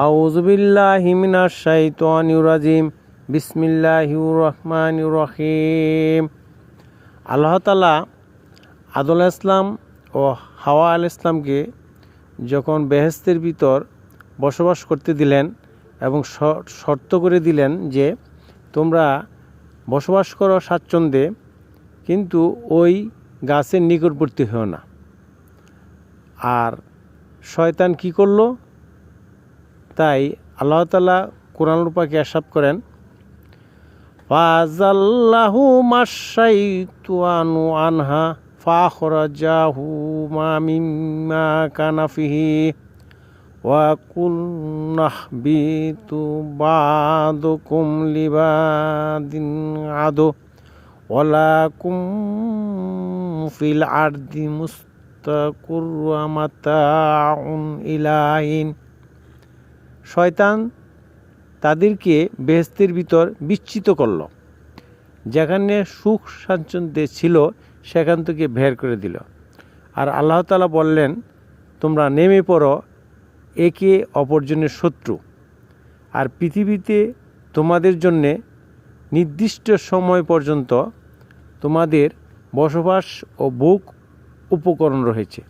আউযু বিল্লাহি মিনাশ শাইতানির রাজিম। বিসমিল্লাহির রহমানির রহিম। আল্লাহ তাআলা আদম আলাইহিস সালাম ও হাওয়া আলাইহিস সালামকে যখন বেহেশতের ভিতর বসবাস করতে দিলেন এবং শর্ত করে দিলেন যে তোমরা বসবাস করো স্বাচ্ছন্দ্যে, কিন্তু ওই গাছের নিকটবর্তী হও না। আর শয়তান কি করলো? তাই আল্লাহ তাআলা কোরআনুল পাকে ইরশাদ করেন, ফাযাল্লাহু মাশশাইতানু আনহা ফাখরাজাহুমা মিম্মা কানা ফিহি ওয়া কুল্নাহবিতু বাদুকুম লিবাদিন আদু ওয়ালাকুম ফিল আরদি মুস্তাকুররুম ওয়া মাতাউন ইলাহিন। শয়তান তাদেরকে বেহেশতের ভিতর বিচ্যুত করল, যেখানে সুখ স্বাচ্ছন্দ্যে ছিল সেখান থেকে বের করে দিল। আর আল্লাহ তাআলা বললেন, তোমরা নেমে পড়ো একে অপরজনের শত্রু, আর পৃথিবীতে তোমাদের জন্যে নির্দিষ্ট সময় পর্যন্ত তোমাদের বসবাস ও ভোগ উপকরণ রয়েছে।